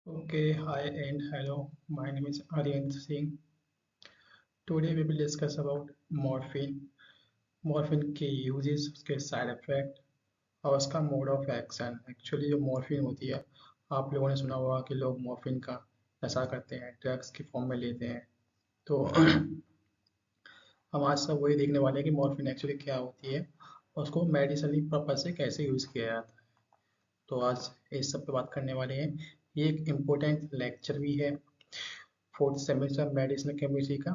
Okay, hi and hello. My name is Aryan Singh. Today we will discuss about morphine, morphine के uses, उसके side effect और उसका mode of action. Actually जो morphine होती है, आप लोगों ने सुना होगा कि लोग morphine का नशा करते हैं, ड्रग्स की फॉर्म में लेते हैं. तो हम आज सब वही देखने वाले हैं कि morphine actually क्या होती है और उसको मेडिसिनल पर्पज से कैसे यूज़ किया जाता है. तो आज इस सब पे बात करने वाले हैं. ये एक इम्पोर्टेंट लेक्चर भी है फोर्थ सेमेस्टर मेडिसिनल केमिस्ट्री का.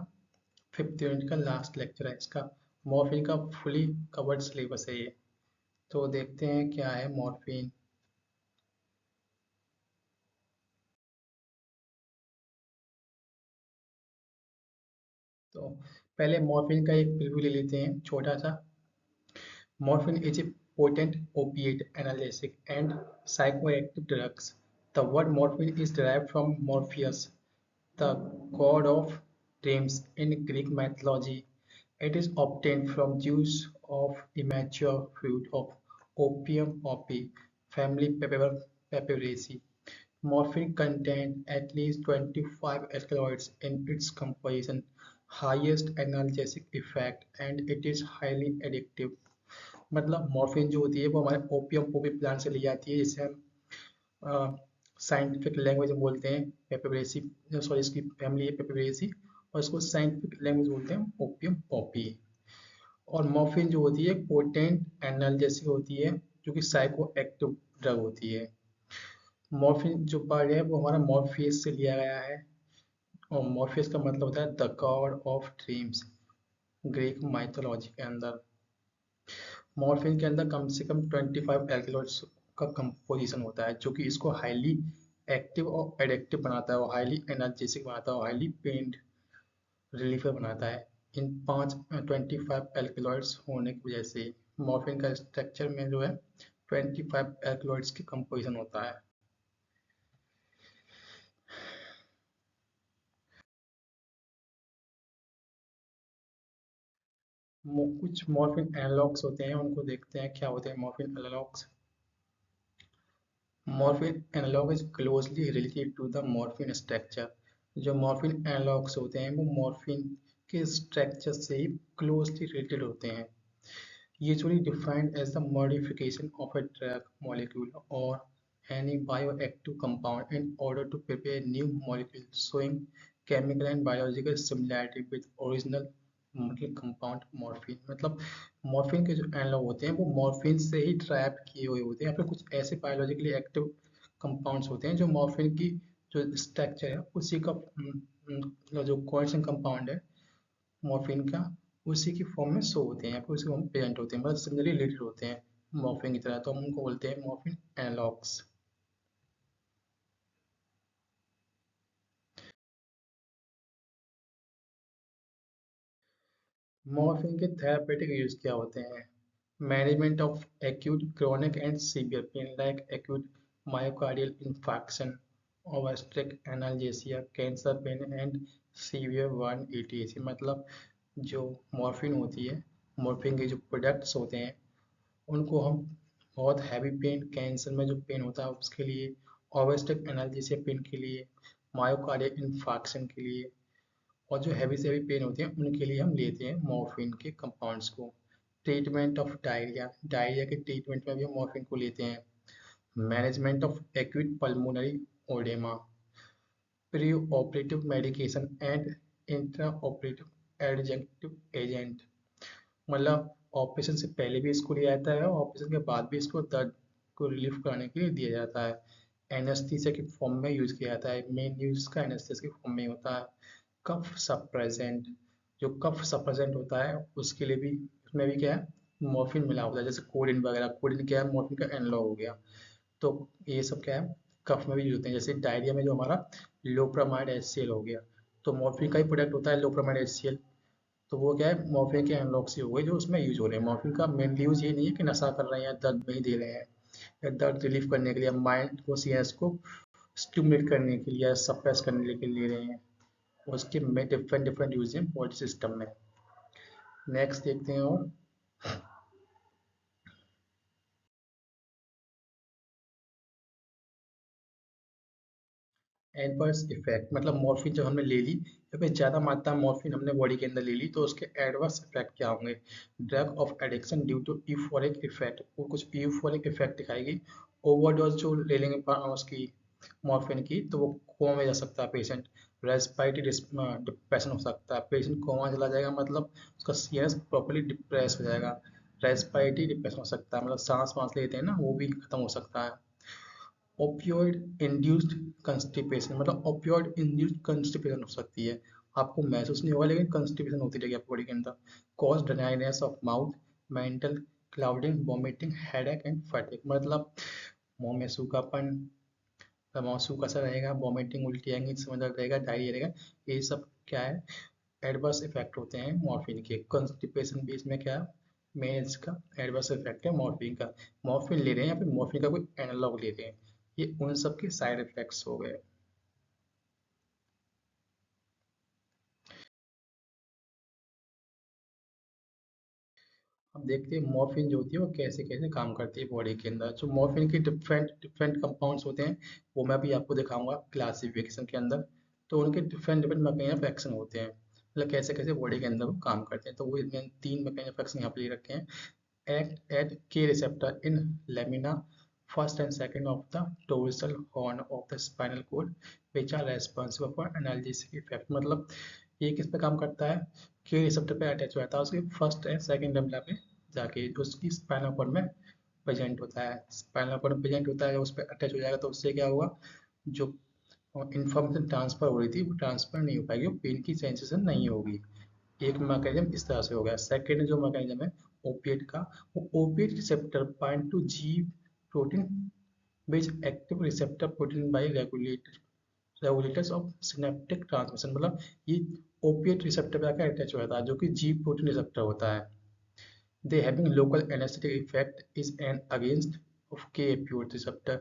फिफ्थ यूनिट का लास्ट लेक्चर है इसका. मॉर्फिन का फुली कवर्ड सिलेबस है ये. तो देखते हैं क्या है मॉर्फिन. तो पहले मॉर्फिन का एक प्रीव्यू ले लेते हैं छोटा सा. Morphine is a potent opiate analgesic and psychoactive drugs. The word morphine is derived from Morpheus, the god of dreams in Greek mythology. It is obtained from juice of immature fruit of Opium poppy family Papyraceae. Morphine contains at least 25 alkaloids in its composition, highest analgesic effect, and it is highly addictive. मतलब morphine जो होती है वो हमारे opium Poppy plant से ली जाती है, जिसे हम साइंटिफिक लैंग्वेज में बोलते हैं पेपरेसी. सॉरी, इसकी फैमिली है पेपरेसी और इसको साइंटिफिक लैंग्वेज बोलते हैं ओपियम पॉपी. और मॉर्फिन जो होती है पोटेंट एनाल्जेसिक होती है, जो कि साइको एक्टिव ड्रग होती है. मॉर्फिन जो वर्ड है वो हमारा मॉर्फियस से लिया गया है. और मॉर्फियस का मतलब होता है the God of dreams, Greek mythology के अंदर. मॉर्फिन के अंदर कम से कम 25 एल्कलॉइड्स का कंपोजिशन होता है, जो कि इसको हाईली एक्टिव और एडिक्टिव बनाता है और हाईली एनर्जेटिक बनाता है और हाईली पेन रिलीफर बनाता है. इन 25 एल्कलॉइड्स होने की वजह से मॉर्फिन का स्ट्रक्चर में जो है 25 एल्कलॉइड्स की कंपोजिशन होता है. कुछ मॉर्फिन एनालॉग्स होते हैं, उनको देखते हैं क्या होते हैं morphine analogues. Morphine analog is closely related to the morphine structure. जो मॉर्फिन एनालॉग्स होते हैं वो मॉर्फिन के स्ट्रक्चर से ही क्लोजली रिलेटेड होते हैं. Usually defined as the modification of a drug molecule or any bioactive compound in order to prepare new molecule showing chemical and biological similarity with original molecule compound morphine. मतलब morphine के जो analogue होते हैं वो morphine से ही trap किए हुए होते हैं या फिर कुछ ऐसे बायोलॉजिकली एक्टिव कंपाउंड्स होते हैं जो मॉर्फिन की जो स्ट्रक्चर है उसी का जो कोएफिशिएंट कंपाउंड है मॉर्फिन का, उसी की फॉर्म में शो होते हैं या फिर उसी फॉर्म में प्रेजेंट होते हैं, मतलब सिमिलरली रिलेटेड होते हैं मॉर्फिन की तरह. तो हम उनको बोलते हैं मॉर्फिन एनालॉग्स. मॉर्फिन के थेरापेटिक यूज क्या होते हैं. Management of acute chronic and severe pain like acute myocardial infarction, obstetric analgesia, cancer pain and severe one ETC. मतलब जो मॉर्फिन होती है, मॉर्फिन के जो प्रोडक्ट्स होते हैं उनको हम बहुत हैवी पेन, कैंसर में जो पेन होता है उसके लिए, ओबस्ट्रिक एनाल्जेसिया पेन के लिए, मायोकार्डियल इंफार्क्शन के लिए, और जो हैवी से हैवी पेन होते हैं उनके लिए हम लेते हैं मॉर्फिन के कंपाउंड्स को. ट्रीटमेंट ऑफ डायरिया, डायरिया के ट्रीटमेंट में भी हम मॉर्फिन को लेते हैं. Management of acute pulmonary oedema, pre operative medication and intra operative adjunctive agent. मतलब ऑपरेशन से पहले भी इसको लिया जाता है और ऑपरेशन के बाद भी इसको दर्द को रिलीफ कराने के लिए दिया जाता है. एनेस्थीसिया की फॉर्म में यूज किया जाता है. मेन यूज इसका एनेस्थीसिया की फॉर्म में होता है. कफ सप्रेसेंट, जो कफ सप्रेसेंट होता है उसके लिए भी, उसमें भी क्या है मॉर्फिन मिला होता है, जैसे कोडिन वगैरह. कोडिन क्या है, मॉर्फिन का एनालॉग हो गया. तो ये सब क्या है कफ में भी यूज होते हैं. जैसे डायरिया में जो हमारा लोप्रामाइड HCl हो गया, तो मॉर्फिन का ही प्रोडक्ट होता है लोप्रामाइड HCl. तो वो क्या है मॉर्फिन के एनालॉग से हो गए जो उसमें यूज हो रहे हैं. मॉर्फिन का मेन यूज ये नहीं है कि नशा कर रहे हैं या दर्द नहीं दे रहे हैं या दर्द रिलीफ करने के लिए, माइंड को सीएस को स्टिमुलेट करने के लिए या सप्रेस करने के लिए ले रहे हैं. उसके में डिफरेंट डिफरेंट यूज हैं बॉडी सिस्टम में. नेक्स्ट देखते हैं. और एडवर्स इफेक्ट मतलब मॉर्फिन जब हमने ले ली या फिर ज़्यादा मात्रा में मॉर्फिन हमने बॉडी के अंदर ले ली तो उसके एडवर्स इफेक्ट क्या होंगे। Drug of addiction due to euphoric effect, वो कुछ यूफोरिक इफेक्ट दिखाएगी। ओवरडोज जो ले लेंगे उसकी मॉर्फिन की तो वो कोमा में जा सकता है पेशेंट। रेस्पिरेटरी डिप्रेशन हो सकता है, पेशेंट कोमा चला जाएगा मतलब उसका सीएस प्रॉपर्ली डिप्रेस हो जाएगा। रेस्पिरेटरी डिप्रेशन हो सकता है मतलब सांस वांस लेते हैं ना वो भी खत्म हो सकता है। ओपियोइड इंड्यूस्ड कंस्टिपेशन मतलब ओपियोइड इंड्यूस्ड कंस्टिपेशन हो सकती है। आपको महसूस नहीं होगा लेकिन कंस्टिपेशन होती रहेगी आपकी बॉडी के अंदर। Cause dryness of mouth, mental clouding, vomiting, headache and fatigue मतलब मुंह में सूखापन, मुंह सूखा सा रहेगा, वॉमिटिंग उल्टी आएंगी, सर में दर्द रहेगा, डायरिया रहेगा। ये सब क्या है, एडवर्स इफेक्ट होते हैं मॉर्फिन के। कंस्टिपेशन भी इसमें क्या मेन इसका एडवर्स इफेक्ट है मॉर्फिन का। मॉर्फिन ले रहे हैं या फिर मॉर्फिन का कोई एनालॉग ले रहे हैं, ये उन सब के साइड इफेक्ट्स हो गए। अब देखते हैं मॉर्फिन जो होती है वो कैसे कैसे काम करती है बॉडी के अंदर। जो मॉर्फिन के डिफरेंट डिफरेंट कंपाउंड्स होते हैं वो मैं अभी आपको दिखाऊंगा क्लासिफिकेशन के अंदर। तो उनके different different mechanism of action होते हैं, मतलब कैसे कैसे बॉडी के अंदर वो काम करते हैं। तो वो मैंने तीन मैकेनिज्म ऑफ एक्शन यहाँ पे ले रखे हैं। act at key receptor in lamina first and second of the dorsal horn of the spinal cord which are responsible for analgesic effect मतलब ये किस पे काम करता है, के रिसेप्टर पे अटैच हो जाता है उसके फर्स्ट एंड सेकंड लैमेला पे जाके जो उसकी स्पाइनल कॉर्ड में प्रेजेंट होता है। स्पाइनल कॉर्ड में प्रेजेंट होता है, उस पर अटैच हो जाएगा तो उससे क्या हुआ, जो इन्फॉर्मेशन ट्रांसफर हो रही थी वो ट्रांसफर नहीं हो पाएगी, पेन की सेंसेशन नहीं होगी। एक मैकेनिज्म इस तरह से हो गया। सेकेंड जो मैकेनिज्म है ओपिएट का, वो opiate receptor bind to G protein which active receptor protein by regulators of synaptic transmission मतलब ये ओपिएट रिसेप्टर पे आकर अटैच हो जाता है जो कि जी प्रोटीन रिसेप्टर होता है। They having local anesthetic effect is an against of K-opioid receptor.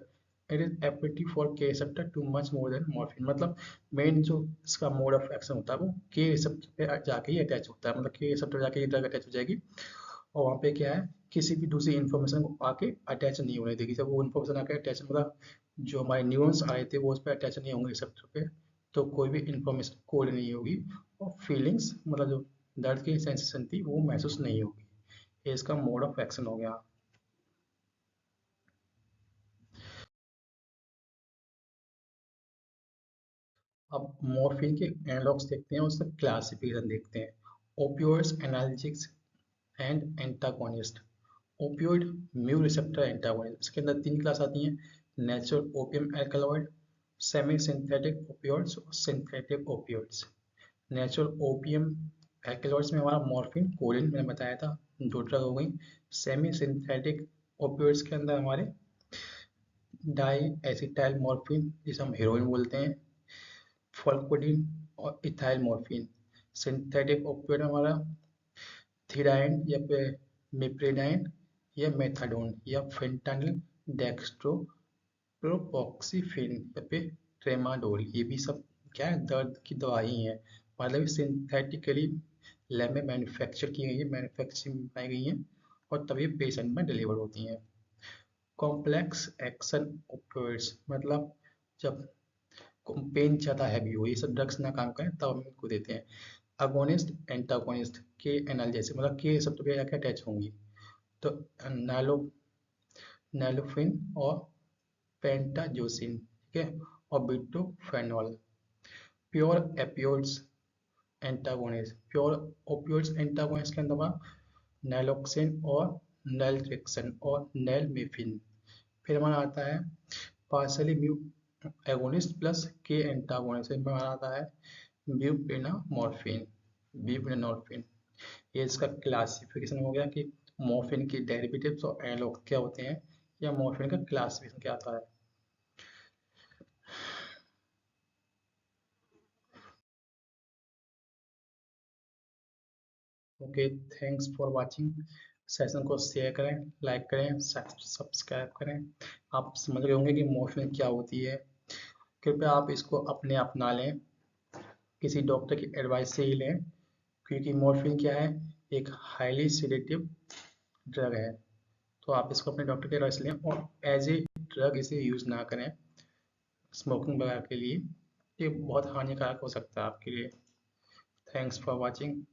It is ability for K receptor to much more than morphine मतलब मेन जो इसका मोड ऑफ एक्शन होता है वो K रिसेप्टर पे जाके ही अटैच होता है, मतलब K रिसेप्टर जाके ये ड्रग अटैच हो जाएगी और वहाँ पे क्या है किसी भी दूसरी इन्फॉर्मेशन को आके अटैच नहीं होने देगी। जब वो इन्फॉर्मेशन आके अटैच मतलब जो हमारे न्यूरॉन्स आ रहे थे वो उस पर अटैच नहीं होंगे रिसेप्टर पे, तो कोई भी इन्फॉर्मेशन कोड नहीं होगी और फीलिंग्स मतलब जो दर्द की सेंसेशन थी वो महसूस नहीं होगी। ये इसका मोड ऑफ एक्शन हो गया। अब मॉर्फिन के एनालॉग्स देखते हैं, उसका क्लासिफिकेशन देखते हैं। Opioids, analgesics and antagonist. Opioid mu receptor antagonist, इसके अंदर तीन क्लास आती हैं। Natural opium alkaloid, semi synthetic opioids और synthetic opioids. Natural opium alkaloids में हमारा मॉर्फिन कोलिन मैंने बताया था, दो ड्रग हो गई। सेमी सिंथेटिक ओपियोइड्स के अंदर हमारे डाई एसिटाइल मॉर्फिन जिसे हम हेरोइन बोलते हैं, फॉल्कोडिन और इथाइल मॉर्फिन। सिंथेटिक ओपियोइड हमारा थिराइन या फिर मिप्रिडाइन या मेथाडोन या फेंटानिल, डेक्स्ट्रो प्रोपोक्सीफेन या फिर ट्रेमाडोल। ये भी सब क्या है, दर्द की दवाई है, मतलब सिंथेटिकली लैब में मैन्युफैक्चर की गई है, मैन्युफैक्चरिंग पाई गई हैं और तभी पेशेंट में डिलीवर होती हैं। कॉम्प्लेक्स एक्शन ओपियोइड्स मतलब जब पेन ज़्यादा हैवी हो, ये सब ड्रग्स ना काम करें तब हम इनको देते हैं। अगोनिस्ट, एंटागोनिस्ट के एनाल्जेसिक मतलब के सब पे जाके अटैच होंगी, तो नालो नालोफिन और पेंटाजोसिन, ठीक है, और butorphanol. Pure opioids antagonist, pure opioids antagonist के अंदर नैलोक्सिन और नैलट्रिक्सन और नैलमेफिन। फिर हमारा आता है पार्सली म्यू एगोनिस्ट प्लस के एंटागोनिस्ट में हमारा आता है ब्यूपेनमॉर्फिन, ब्यूपेनॉर्फिन। ये इसका क्लासिफिकेशन हो गया कि मॉर्फिन के डेरिवेटिव्स और एनालॉग क्या होते हैं या मॉर्फिन का क्लासिफिकेशन क्या आता है। Okay, thanks for watching. Session को शेयर करें, लाइक करें, सब्सक्राइब करें। आप समझ गए होंगे कि मॉर्फिन क्या होती है। कृपया आप इसको अपने अपना लें, किसी डॉक्टर की एडवाइस से ही लें, क्योंकि मॉर्फिन क्या है, एक हाईली सिडेटिव ड्रग है। तो आप इसको अपने डॉक्टर की एडवाइस लें और एज ए ड्रग इसे यूज़ ना करें स्मोकिंग वगैरह के लिए। ये बहुत हानिकारक हो सकता है आपके लिए। Thanks for watching.